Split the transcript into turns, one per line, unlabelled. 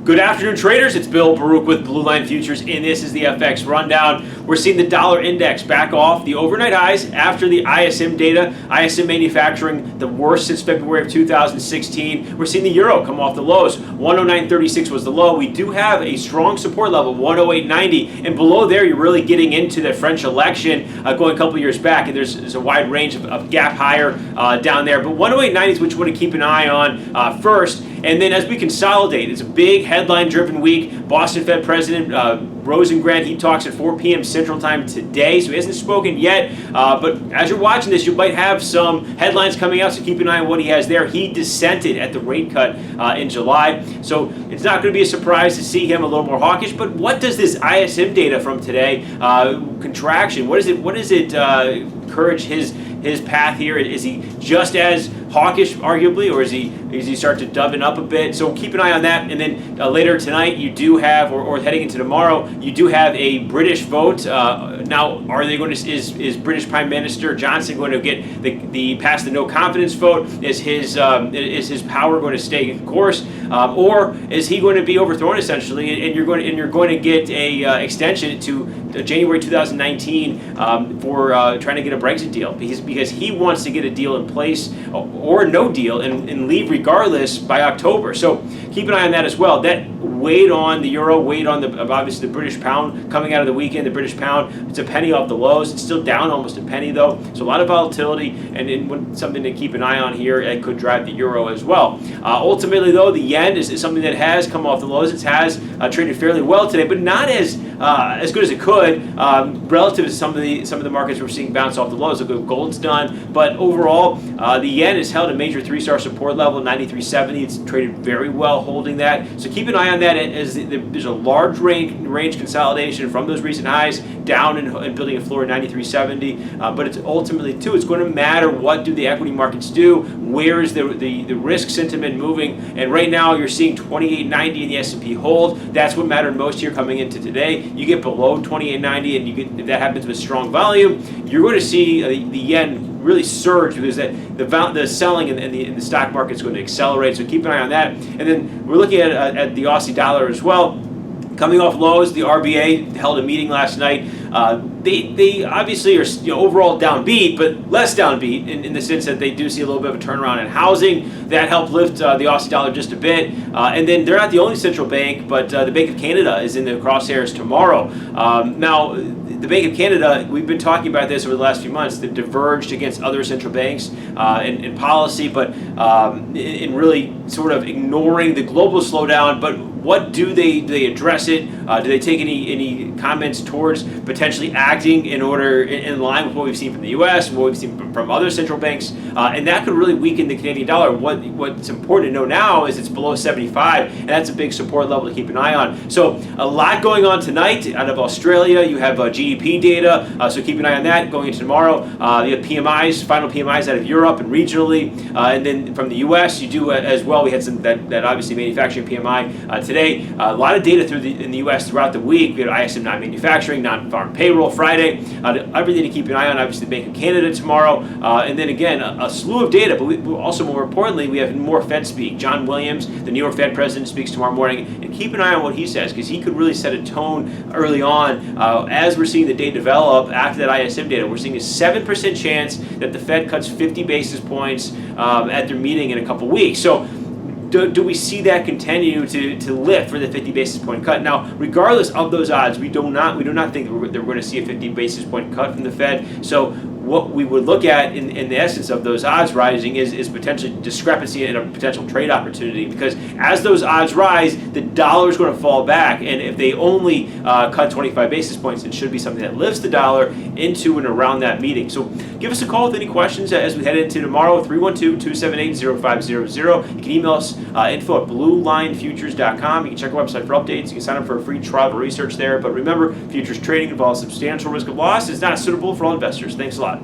Good afternoon, traders. It's Bill Baruch with Blue Line Futures, and this is the FX Rundown. We're seeing the dollar index back off the overnight highs after the ISM data. ISM manufacturing, the worst since February of 2016. We're seeing the euro come off the lows. 109.36 was the low. We do have a strong support level, 108.90, and below there, you're really getting into the French election going a couple years back, and there's a wide range of gap higher down there. But 108.90 is what you want to keep an eye on first. And then as we consolidate, it's a big headline-driven week. Boston Fed President Rosengren, he talks at 4 p.m. Central Time today, so he hasn't spoken yet. But as you're watching this, you might have some headlines coming out, so keep an eye on what he has there. He dissented at the rate cut in July, so it's not going to be a surprise to see him a little more hawkish. But what does this ISM data from today, contraction, what does it encourage his path here? Is he just as hawkish, arguably, or is he start to doven up a bit? So keep an eye on that. And then later tonight, you do have, or heading into tomorrow, you do have a British vote. Now, are they going to? Is British Prime Minister Johnson going to get the pass the no confidence vote? Is his power going to stay in course, or is he going to be overthrown essentially? And you're going to get a extension to January 2019 for trying to get a Brexit deal because he wants to get a deal in place or no deal and leave regardless by October. So keep an eye on that as well. That weighed on the euro, weighed on obviously the British pound coming out of the weekend. The British pound, it's a penny off the lows. It's still down almost a penny though. So a lot of volatility and something to keep an eye on here. It could drive the euro as well. Ultimately though, the yen is something that has come off the lows. It has traded fairly well today, but not as good as it could relative to some of the markets we're seeing bounce off the lows. Look what gold's done, but overall the yen has held a major 3-star support level, 93.70. It's traded very well holding that. So keep an eye on that as there's a large range consolidation from those recent highs down and building a floor at 93.70. But it's ultimately too, it's going to matter what do the equity markets do. Where is the risk sentiment moving? And right now you're seeing 28.90 in the S&P hold. That's what mattered most here coming into today. You get below 28.90, and if that happens with strong volume, you're going to see the yen really surge because the selling in the stock market is going to accelerate. So keep an eye on that. And then we're looking at the Aussie dollar as well. Coming off lows, the RBA held a meeting last night. They obviously are overall downbeat, but less downbeat in the sense that they do see a little bit of a turnaround in housing. That helped lift the Aussie dollar just a bit. And then they're not the only central bank, but the Bank of Canada is in the crosshairs tomorrow. Now, the Bank of Canada, we've been talking about this over the last few months, that diverged against other central banks in policy, but in really sort of ignoring the global slowdown. But what do they address it? Do they take any comments towards potentially acting in line with what we've seen from the U.S., what we've seen from other central banks? And that could really weaken the Canadian dollar. What's important to know now is it's below 75, and that's a big support level to keep an eye on. So a lot going on tonight out of Australia. You have GDP data, so keep an eye on that going into tomorrow. You have PMIs, final PMIs out of Europe and regionally, and then from the U.S. you do as well. We had some that obviously manufacturing PMI today. A lot of data in the U.S. throughout the week. We had ISM non-manufacturing, non-farm payroll Friday. Everything to keep an eye on. Obviously, the Bank of Canada tomorrow, and then again a slew of data. But we also, more importantly, we have more Fed speak. John Williams, the New York Fed president, speaks tomorrow morning, and keep an eye on what he says because he could really set a tone early on as we're seeing the day develop after that ISM data. We're seeing a 7% chance that the Fed cuts 50 basis points at their meeting in a couple weeks. So do we see that continue to lift for the 50 basis point cut? Now, regardless of those odds, we do not think that we're going to see a 50 basis point cut from the Fed. So what we would look at in the essence of those odds rising is potentially discrepancy in a potential trade opportunity, because as those odds rise, the dollar is going to fall back, and if they only cut 25 basis points, it should be something that lifts the dollar into and around that meeting. So give us a call with any questions as we head into tomorrow, 312-278-0500. You can email us info at bluelinefutures.com. You can check our website for updates. You can sign up for a free trial research there. But remember, futures trading involves substantial risk of loss. It's not suitable for all investors. Thanks a lot.